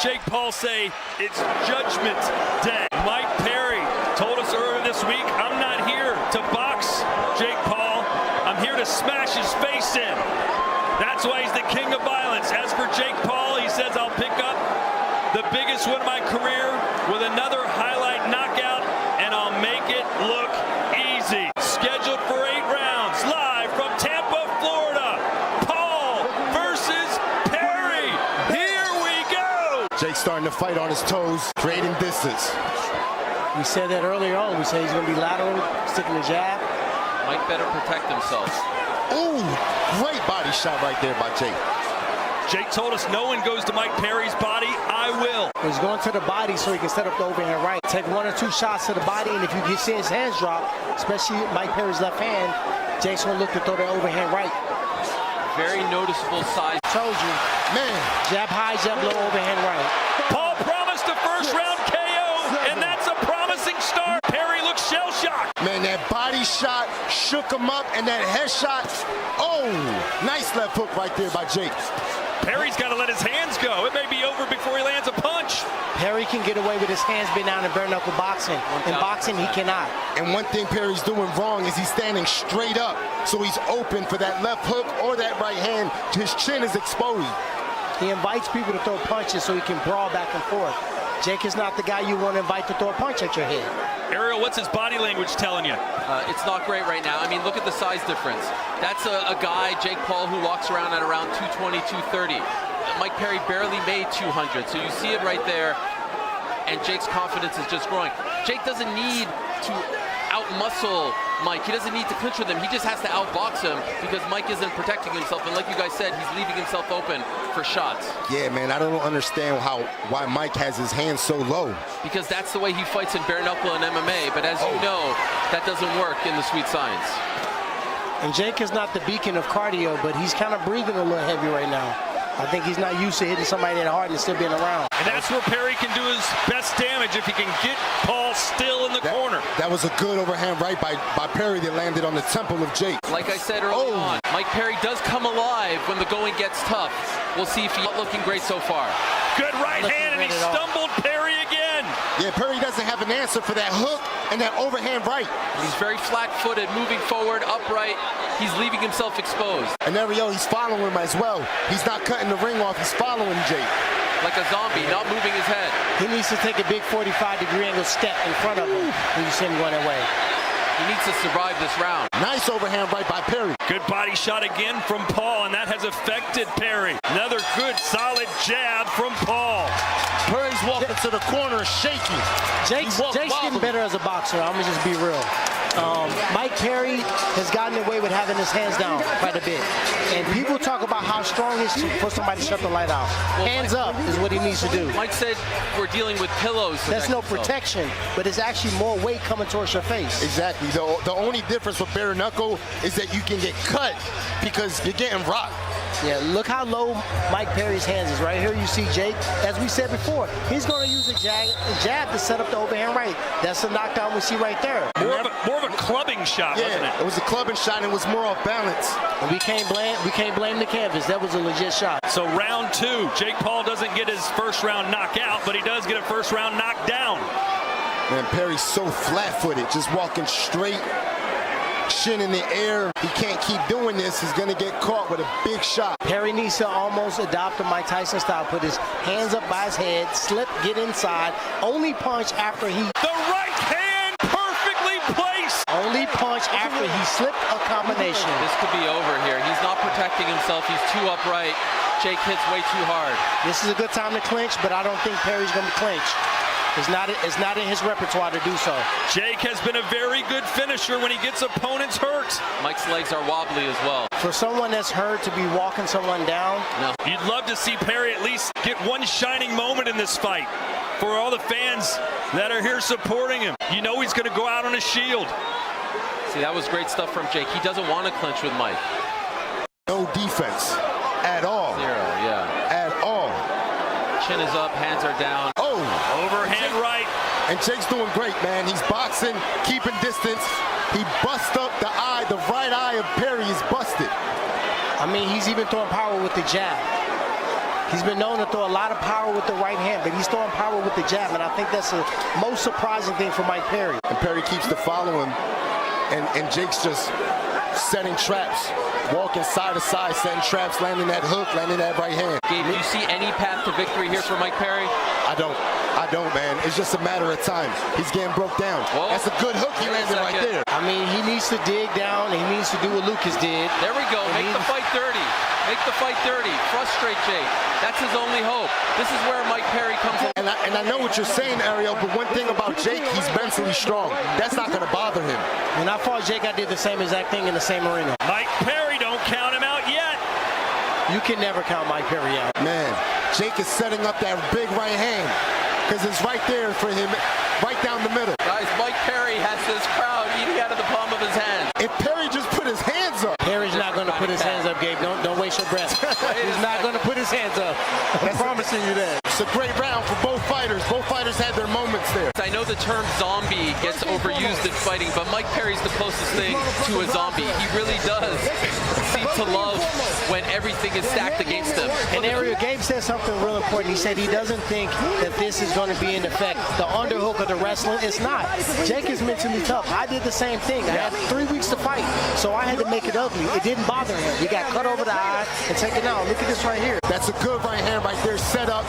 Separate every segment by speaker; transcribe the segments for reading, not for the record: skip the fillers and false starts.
Speaker 1: Jake Paul say it's Judgment Day. Mike Perry told us earlier this week, I'm not here to box Jake Paul. I'm here to smash his face in. That's why he's the king of violence. As for Jake Paul, he says, I'll pick up the biggest win of my career with another highlight knockout, and I'll make it look easy. Scheduled for 8 rounds, live from Tampa, Florida. Paul versus Perry. Here we go.
Speaker 2: Jake's starting to fight on his toes, creating distance.
Speaker 3: We said that earlier on. We said he's going to be lateral, sticking the jab.
Speaker 4: Mike better protect himself.
Speaker 2: Ooh, great body shot right there by Jake.
Speaker 1: Jake told us no one goes to Mike Perry's body. I will.
Speaker 3: He's going to the body so he can set up the overhand right. Take 1 or 2 shots to the body, and if you see his hands drop, especially Mike Perry's left hand, Jake's going to look to throw the overhand right.
Speaker 4: Very noticeable size.
Speaker 3: Told you.
Speaker 2: Man.
Speaker 3: Jab high, jab low, overhand right.
Speaker 1: Paul promised a first-round KO, and that's a promising start. Perry looks shell-shocked.
Speaker 2: Man, that body shot shook him up, and that head shot, oh, nice left hook right there by Jake.
Speaker 1: Perry's got to let his hands go. It may be over before he lands a punch.
Speaker 3: Perry can get away with his hands being down in bare knuckle boxing. In boxing, he cannot.
Speaker 2: And one thing Perry's doing wrong is he's standing straight up, so he's open for that left hook or that right hand. His chin is exposed.
Speaker 3: He invites people to throw punches so he can brawl back and forth. Jake is not the guy you want to invite to throw a punch at your head.
Speaker 1: Ariel, what's his body language telling you?
Speaker 4: It's not great right now. I mean, look at the size difference. That's a guy, Jake Paul, who walks around at around 220, 230. Mike Perry barely made 200, so you see it right there, and Jake's confidence is just growing. Jake doesn't need to out-muscle Mike. He doesn't need to clinch with him. He just has to outbox him because Mike isn't protecting himself, and like you guys said, he's leaving himself open for shots.
Speaker 2: Yeah, man, I don't understand why Mike has his hands so low.
Speaker 4: Because that's the way he fights in bare knuckle and MMA, but as you know, that doesn't work in the sweet science.
Speaker 3: And Jake is not the beacon of cardio, but he's kind of breathing a little heavy right now. I think he's not used to hitting somebody that hard and still being around.
Speaker 1: And that's where Perry can do his best damage if he can get Paul still in the corner.
Speaker 2: That was a good overhand right by Perry that landed on the temple of Jake.
Speaker 4: Like I said early on, Mike Perry does come alive when the going gets tough. We'll see if he's not looking great so far.
Speaker 1: Good right hand, and he stumbled Perry again.
Speaker 2: Yeah, Perry doesn't have an answer for that hook and that overhand right.
Speaker 4: He's very flat-footed, moving forward, upright. He's leaving himself exposed.
Speaker 2: And Ariel, he's following him as well. He's not cutting the ring off, he's following Jake.
Speaker 4: Like a zombie, not moving his head.
Speaker 3: He needs to take a big 45-degree angle step in front of him when you see him going away.
Speaker 4: He needs to survive this round.
Speaker 2: Nice overhand right by Perry.
Speaker 1: Good body shot again from Paul, and that has affected Perry. Another good, solid jab from Paul.
Speaker 2: Perry's walking to the corner shaky.
Speaker 3: Jake's getting better as a boxer. I'm going to just be real. Mike Perry has gotten away with having his hands down quite a bit. And people talk about how strong it is for somebody to shut the light out. Well, hands up is what he needs to do.
Speaker 4: Mike said we're dealing with pillows.
Speaker 3: That's no protection, but it's actually more weight coming towards your face.
Speaker 2: Exactly. The only difference with bare knuckle is that you can get cut because you're getting rocked.
Speaker 3: Yeah, look how low Mike Perry's hands is. Right here you see Jake, as we said before, he's going to use a jab to set up the overhand right. That's the knockdown we see right there.
Speaker 1: More of a clubbing shot, wasn't it?
Speaker 2: It was a clubbing shot and it was more off balance.
Speaker 3: And we can't blame the canvas. That was a legit shot.
Speaker 1: So round 2, Jake Paul doesn't get his first round knockout, but he does get a first round knockdown.
Speaker 2: Man, Perry's so flat-footed, just walking straight, chin in the air. He can't keep doing this. He's going to get caught with a big shot.
Speaker 3: Perry needs to almost adopt the Mike Tyson style. Put his hands up by his head, slip, get inside, only punch after he...
Speaker 1: The right hand perfectly placed!
Speaker 3: Only punch after he slipped a combination.
Speaker 4: This could be over here. He's not protecting himself. He's too upright. Jake hits way too hard.
Speaker 3: This is a good time to clinch, but I don't think Perry's going to clinch. It's not in his repertoire to do so.
Speaker 1: Jake has been a very good finisher when he gets opponents hurt.
Speaker 4: Mike's legs are wobbly as well.
Speaker 3: For someone that's hurt to be walking someone down.
Speaker 4: No.
Speaker 1: You'd love to see Perry at least get one shining moment in this fight. For all the fans that are here supporting him, you know he's going to go out on a shield.
Speaker 4: See, that was great stuff from Jake. He doesn't want to clinch with Mike.
Speaker 2: No defense at all.
Speaker 4: Zero, yeah.
Speaker 2: At all.
Speaker 4: Chin is up, hands are down.
Speaker 2: Oh,
Speaker 1: overhand right.
Speaker 2: And Jake's doing great, man. He's boxing, keeping distance. He busts up the eye. The right eye of Perry is busted.
Speaker 3: I mean, he's even throwing power with the jab. He's been known to throw a lot of power with the right hand, but he's throwing power with the jab, and I think that's the most surprising thing for Mike Perry.
Speaker 2: And Perry keeps to follow him, and Jake's just setting traps, walking side to side, setting traps, landing that hook, landing that right hand.
Speaker 4: Gabe, do you see any path to victory here for Mike Perry?
Speaker 2: I don't, man. It's just a matter of time. He's getting broke down.
Speaker 4: Whoa.
Speaker 2: That's a good hook he landed right there.
Speaker 3: I mean, he needs to dig down, and he needs to do what Lucas did.
Speaker 4: There we go. Make the fight dirty. Make the fight dirty. Frustrate Jake. That's his only hope. This is where Mike Perry comes in.
Speaker 2: And I know what you're saying, Ariel, but one thing about Jake, he's mentally strong. That's not going to bother him.
Speaker 3: When I fought Jake, I did the same exact thing in the same arena.
Speaker 1: Mike Perry, don't count him out yet.
Speaker 3: You can never count Mike Perry out.
Speaker 2: Man, Jake is setting up that big right hand because it's right there for him, right down the middle.
Speaker 4: Guys, Mike Perry has this crowd eating out of the palm of his hand.
Speaker 2: If Perry just put his hands up.
Speaker 3: Perry's not going to put his hands up, Gabe. Don't waste your breath. He's not going to put his hands up. I'm promising you that.
Speaker 2: It's a great round for both fighters. Both fighters had their moments there.
Speaker 4: I know the term zombie gets overused in fighting, but Mike Perry's the closest thing to a zombie. He really does seem to love when everything is stacked against him.
Speaker 3: And Ariel, Gabe said something real important. He said he doesn't think that this is going to be in effect. The underhook of the wrestling, it's not. Jake is mentally tough. I did the same thing. I had 3 weeks to fight, so I had to make it ugly. It didn't bother him. He got cut over the eye and taken out. Look at this right here.
Speaker 2: That's a good right hand right there, set up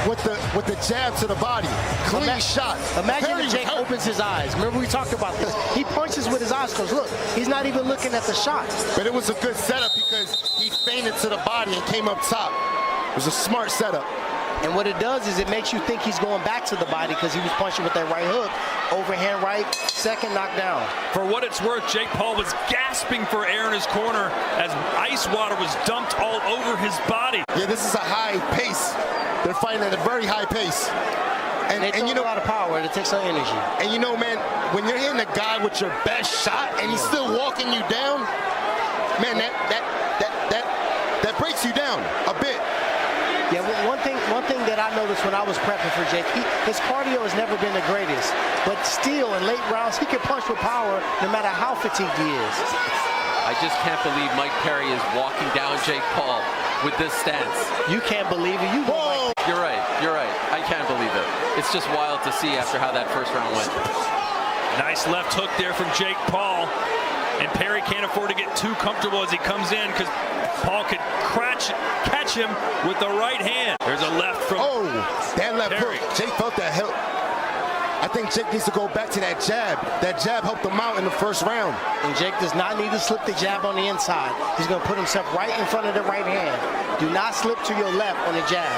Speaker 2: with the jab to the body. Clean shot.
Speaker 3: Imagine
Speaker 2: Perry
Speaker 3: if Jake opens his eyes. Remember we talked about this. He punches with his eyes because look, he's not even looking at the shot.
Speaker 2: But it was a good setup because he feinted to the body and came up top. It was a smart setup.
Speaker 3: And what it does is it makes you think he's going back to the body because he was punching with that right hook. Overhand right, second knockdown.
Speaker 1: For what it's worth, Jake Paul was gasping for air in his corner as ice water was dumped all over his body.
Speaker 2: Yeah, this is a high pace. They're fighting at a very high pace.
Speaker 3: And you know, a lot of power. It takes some energy.
Speaker 2: And you know, man, when you're hitting a guy with your best shot and he's still walking you down, man, that breaks you down a bit.
Speaker 3: Yeah, one thing that I noticed when I was prepping for Jake, his cardio has never been the greatest, but still in late rounds he can punch with power no matter how fatigued he is.
Speaker 4: I just can't believe Mike Perry is walking down Jake Paul with this stance.
Speaker 3: You can't believe it.
Speaker 2: Whoa!
Speaker 4: You're right. I can't believe it. It's just wild to see after how that first round went.
Speaker 1: Nice left hook there from Jake Paul. And Perry can't afford to get too comfortable as he comes in because Paul could catch him with the right hand. There's a left from
Speaker 2: that left
Speaker 1: Perry.
Speaker 2: hook. Jake felt that help. I think Jake needs to go back to that jab. That jab helped him out in the first round.
Speaker 3: And Jake does not need to slip the jab on the inside. He's going to put himself right in front of the right hand. Do not slip to your left on the jab.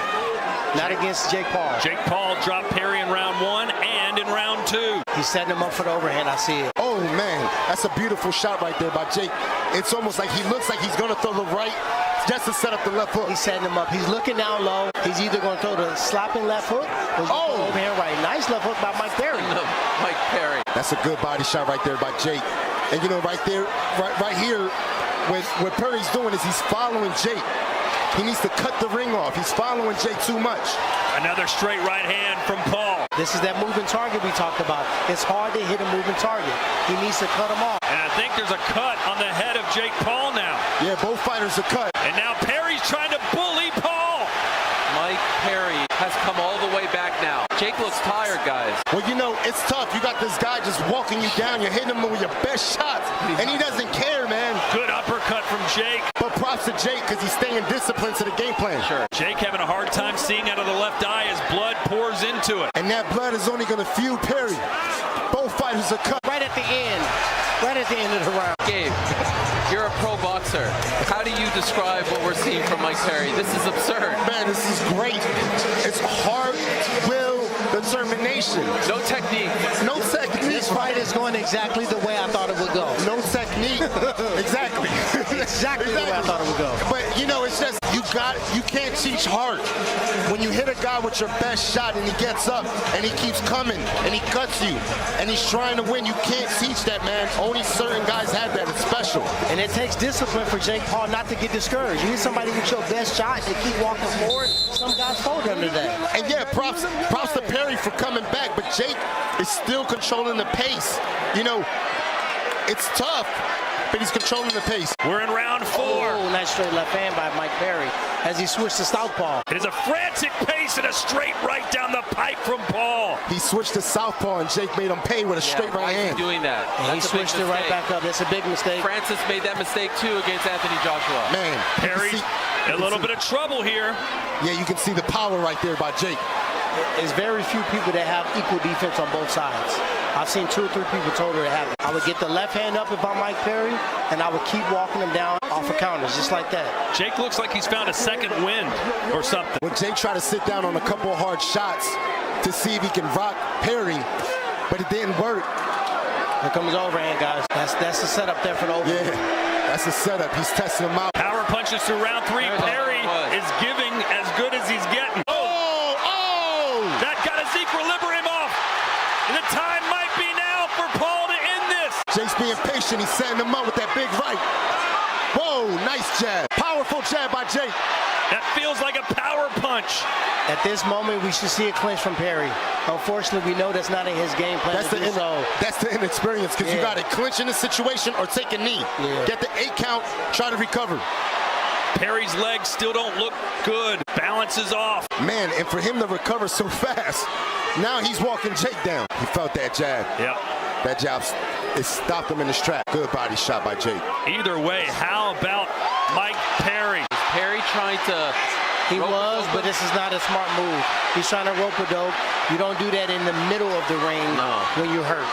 Speaker 3: Not against Jake Paul.
Speaker 1: Jake Paul dropped Perry in round 1 and in round 2.
Speaker 3: He's setting him up for the overhand. I see it.
Speaker 2: Oh, man. That's a beautiful shot right there by Jake. It's almost like he looks like he's going to throw the right just to set up the left hook.
Speaker 3: He's setting him up. He's looking down low. He's either going to throw the slapping left hook or he's going to throw overhand right. Nice left hook by Mike Perry.
Speaker 4: Mike Perry.
Speaker 2: That's a good body shot right there by Jake. And, you know, right there, right here, what Perry's doing is he's following Jake. He needs to cut the ring off. He's following Jake too much.
Speaker 1: Another straight right hand from Paul.
Speaker 3: This is that moving target we talked about. It's hard to hit a moving target. He needs to cut him off.
Speaker 1: And I think there's a cut on the head of Jake Paul now.
Speaker 2: Yeah, both fighters are cut.
Speaker 1: And now Perry's trying to bully Paul.
Speaker 4: Mike Perry has come all the way back now. Jake looks tired, guys.
Speaker 2: Well, you know, it's tough. You got this guy just walking you down. You're hitting him with your best shots. And he doesn't care, man.
Speaker 1: Good uppercut from Jake.
Speaker 2: But props to Jake because he's staying disciplined to the game plan.
Speaker 4: Sure.
Speaker 1: Jake having a hard time seeing out of the left eye as blood pours into it.
Speaker 2: And that blood is only going to fuel Perry. Both fighters are cut.
Speaker 3: Right at the end. Right at the end of the round.
Speaker 4: Gabe, you're a pro boxer. How do you describe what we're seeing from Mike Perry? This is absurd.
Speaker 2: Man, this is great. It's hard will, determination.
Speaker 4: No technique.
Speaker 2: No technique.
Speaker 3: This fight is going exactly the way I thought it would go.
Speaker 2: No technique. Exactly.
Speaker 3: Exactly the way I thought it would go.
Speaker 2: But, you know, it's just you can't teach heart. When you hit a guy with your best shot and he gets up and he keeps coming and he cuts you and he's trying to win, you can't teach that, man. Only certain guys have that. It's special.
Speaker 3: And it takes discipline for Jake Paul not to get discouraged. You need somebody with your best shot and keep walking forward. Some guys fold under that.
Speaker 2: And yeah, props to Perry for coming back, but Jake is still controlling the pace. You know, it's tough. but he's controlling the pace.
Speaker 1: We're in round 4.
Speaker 3: Oh, nice straight left hand by Mike Perry as he switched to southpaw.
Speaker 1: It is a frantic pace and a straight right down the pipe from Paul.
Speaker 2: He switched to southpaw, and Jake made him pay with a straight
Speaker 4: why
Speaker 2: right
Speaker 4: is he
Speaker 2: hand.
Speaker 4: doing that?
Speaker 3: And he
Speaker 4: That's a big
Speaker 3: switched it right
Speaker 4: mistake.
Speaker 3: back up. That's a big mistake.
Speaker 4: Francis made that mistake too against Anthony Joshua.
Speaker 2: Man,
Speaker 1: Perry, a little bit of trouble here.
Speaker 2: yeah, you can see the power right there by Jake.
Speaker 3: There's very few people that have equal defense on both sides. I've seen 2 or 3 people total that have it. I would get the left hand up if I'm Mike Perry, and I would keep walking him down off of counters, just like that.
Speaker 1: Jake looks like he's found a second wind or something.
Speaker 2: When Jake tried to sit down on a couple of hard shots to see if he can rock Perry, but it didn't work.
Speaker 3: Here comes the overhand, guys. That's the setup there for the overhand.
Speaker 2: Yeah, that's a setup. He's testing him out.
Speaker 1: Power punches through round 3. Perry is giving as good as he's getting. That got his equilibrium off. And the time might be now for Paul to end this.
Speaker 2: Jake's being patient. He's setting him up with that big right. Whoa, nice jab. Powerful jab by Jake.
Speaker 1: That feels like a power punch.
Speaker 3: At this moment, we should see a clinch from Perry. Unfortunately, we know that's not in his game plan
Speaker 2: That's
Speaker 3: to do so.
Speaker 2: that's the inexperience, because you got to clinch in the situation or take a knee. Get the 8 count, try to recover.
Speaker 1: Perry's legs still don't look good. Balance is off.
Speaker 2: Man, and for him to recover so fast, now he's walking Jake down. He felt that jab.
Speaker 1: Yep.
Speaker 2: That jab, it stopped him in his track. Good body shot by Jake.
Speaker 1: Either way, how about Mike Perry?
Speaker 4: Perry trying to
Speaker 3: He was, but this is not a smart move. He's trying to rope-a-dope. You don't do that in the middle of the ring when you're hurt.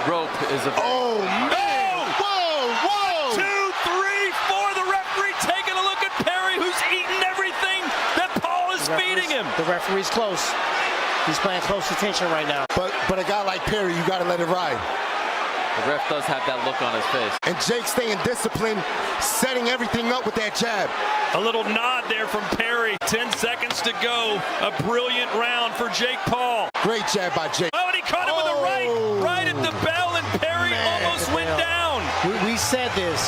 Speaker 4: rope is a
Speaker 2: Oh, man! Whoa, whoa!
Speaker 1: 2, 3, 4. The referee taking a look at Perry, who's eating everything that Paul is feeding him.
Speaker 3: The referee's close. He's paying close attention right now.
Speaker 2: But a guy like Perry, you got to let it ride.
Speaker 4: The ref does have that look on his face.
Speaker 2: And Jake staying disciplined, setting everything up with that jab.
Speaker 1: A little nod there from Perry. 10 seconds to go. A brilliant round for Jake Paul.
Speaker 2: Great jab by Jake.
Speaker 1: Oh, and he caught him with a right at the bell, and Perry almost went down.
Speaker 3: We said this.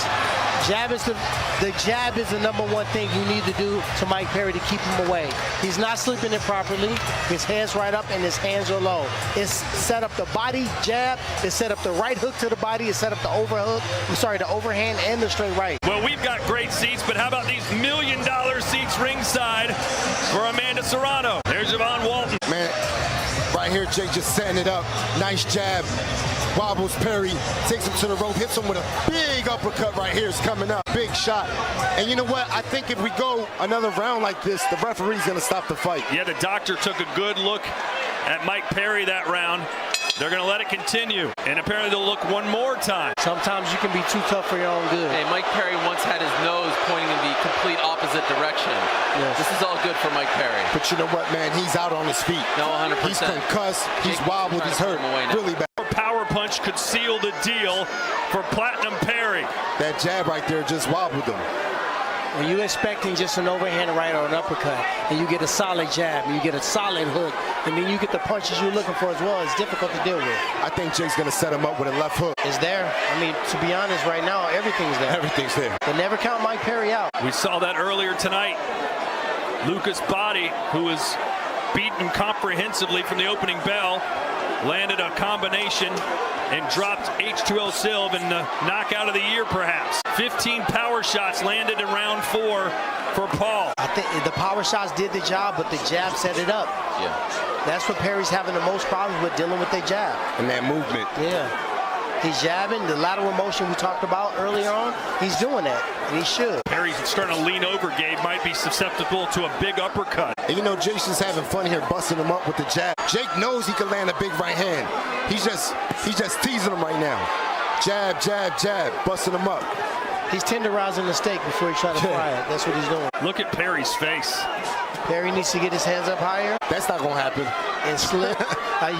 Speaker 3: The jab is the #1 thing you need to do to Mike Perry to keep him away. He's not sleeping it properly. His head's right up and his hands are low. It's set up the body jab. It's set up the right hook to the body. It's set up the the overhand and the straight right.
Speaker 1: Well, we've got great seats, but how about these $1 million seats ringside for Amanda Serrano? There's Yvonne Walton.
Speaker 2: Man, right here, Jake just setting it up. Nice jab. Wobbles Perry, takes him to the rope, hits him with a big uppercut right here. It's coming up. Big shot. And you know what? I think if we go another round like this, the referee's going to stop the fight.
Speaker 1: Yeah, the doctor took a good look at Mike Perry that round. They're going to let it continue. And apparently they'll look one more time.
Speaker 3: Sometimes you can be too tough for your own good.
Speaker 4: Hey, Mike Perry once had his nose pointing in the complete opposite direction.
Speaker 3: Yes.
Speaker 4: This is all good for Mike Perry.
Speaker 2: But you know what, man? He's out on his feet.
Speaker 4: No, 100%.
Speaker 2: He's concussed. He's
Speaker 4: Jake
Speaker 2: wobbled.
Speaker 4: trying
Speaker 2: He's
Speaker 4: to put
Speaker 2: hurt.
Speaker 4: him away now.
Speaker 2: Really bad.
Speaker 1: Power punch could seal the deal for Platinum Perry.
Speaker 2: That jab right there just wobbled him.
Speaker 3: When you're expecting just an overhand right or an uppercut, and you get a solid jab, and you get a solid hook, and then you get the punches you're looking for as well, it's difficult to deal with.
Speaker 2: I think Jake's going to set him up with a left hook.
Speaker 3: It's there. I mean, to be honest, right now, everything's there.
Speaker 2: Everything's there.
Speaker 3: They never count Mike Perry out.
Speaker 1: We saw that earlier tonight. Lucas Body, who was beaten comprehensively from the opening bell, landed a combination and dropped H2O Silv in the knockout of the year, perhaps. 15 power shots landed in round 4 for Paul.
Speaker 3: I think the power shots did the job, but the jab set it up.
Speaker 4: Yeah.
Speaker 3: That's what Perry's having the most problems with, dealing with the jab.
Speaker 2: And that movement.
Speaker 3: Yeah. He's jabbing. The lateral motion we talked about earlier on, he's doing that, and he should.
Speaker 1: Perry's starting to lean over, Gabe. Might be susceptible to a big uppercut.
Speaker 2: And you know, Jason's having fun here, busting him up with the jab. Jake knows he can land a big right hand. He's just teasing him right now. Jab, jab, jab, busting him up.
Speaker 3: He's tenderizing the steak before he tries to fry it. That's what he's doing.
Speaker 1: Look at Perry's face.
Speaker 3: Perry needs to get his hands up higher
Speaker 2: That's not going to happen.
Speaker 3: and slip.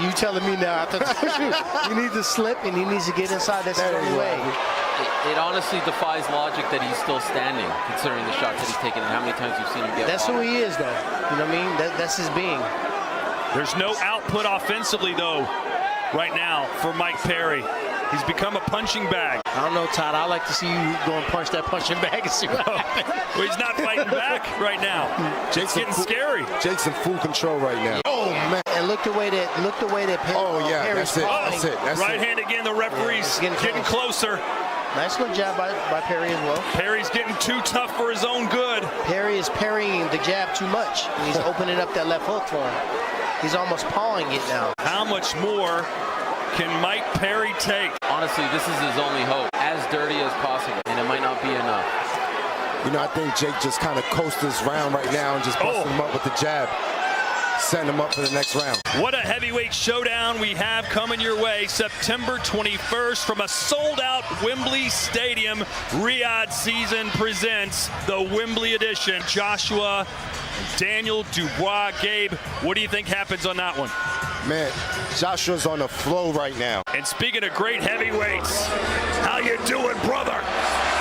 Speaker 3: You telling me now? I thought you need to slip, and he needs to get inside that steady way.
Speaker 4: It honestly defies logic that he's still standing, considering the shots that he's taken and how many times you've seen him get.
Speaker 3: That's who he is, though. You know what I mean? That's his being.
Speaker 1: There's no output offensively, though, right now for Mike Perry. He's become a punching bag.
Speaker 3: I don't know, Todd. I like to see you go and punch that punching bag and see what happens.
Speaker 1: Well, he's not fighting back right now. It's getting scary.
Speaker 2: Jake's in full control right now. Oh, man.
Speaker 3: And look the way that
Speaker 2: Oh, yeah,
Speaker 3: Perry's
Speaker 2: that's it.
Speaker 3: falling.
Speaker 2: That's it. That's
Speaker 1: Right
Speaker 2: it.
Speaker 1: hand again. The referee's
Speaker 3: Yeah,
Speaker 1: getting closer.
Speaker 3: Nice little jab by Perry as well.
Speaker 1: Perry's getting too tough for his own good.
Speaker 3: Perry is parrying the jab too much. He's opening up that left hook for him. He's almost pawing it now.
Speaker 1: How much more can Mike Perry take?
Speaker 4: Honestly, this is his only hope. As dirty as possible, and it might not be enough.
Speaker 5: You know, I think Jake just kind of coasts this round right now and just busting him up with the jab. Setting him up for the next round.
Speaker 1: What a heavyweight showdown we have coming your way September 21st from a sold-out Wembley Stadium. Riyadh Season presents the Wembley edition. Joshua, Daniel Dubois, Gabe, what do you think happens on that one?
Speaker 2: Man, Joshua's on the flow right now.
Speaker 1: And speaking of great heavyweights, how you doing, brother?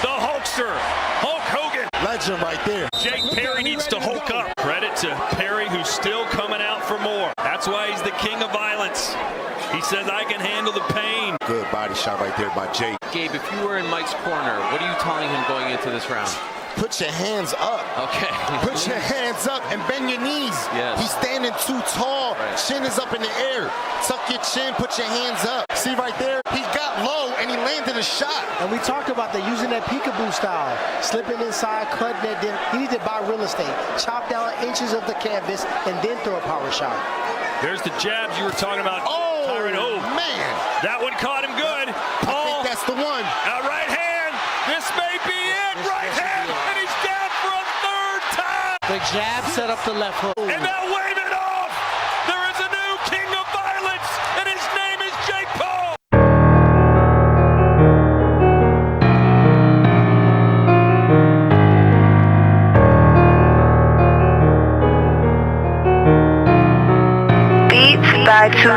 Speaker 1: The Hulkster, Hulk Hogan.
Speaker 2: Legend right there.
Speaker 1: Jake Perry needs to Hulk up. Credit to Perry, who's still coming out for more. That's why he's the king of violence. He says, I can handle the pain.
Speaker 2: Good body shot right there by Jake.
Speaker 4: Gabe, if you were in Mike's corner, what are you telling him going into this round?
Speaker 2: Put your hands up.
Speaker 4: Okay.
Speaker 2: Put your hands up and bend your knees.
Speaker 4: Yes.
Speaker 2: He's standing too tall.
Speaker 4: Right.
Speaker 2: Chin is up in the air. Tuck your chin, put your hands up. See right there? He got low and he landed a shot.
Speaker 3: And we talked about that, using that peekaboo style. Slipping inside, cutting it. Then he needs to buy real estate. Chop down inches of the canvas and then throw a power shot.
Speaker 1: There's the jabs you were talking about.
Speaker 2: Oh,
Speaker 1: Tyron.
Speaker 2: man.
Speaker 1: That one caught him good. Paul,
Speaker 2: That's the one.
Speaker 1: right hand. This may be it. Right hand. And he's down for a third time.
Speaker 3: The jab set up the left hook.
Speaker 1: And they'll wave it off. There is a new king of violence, and his name is Jake Paul.
Speaker 6: Beats by 2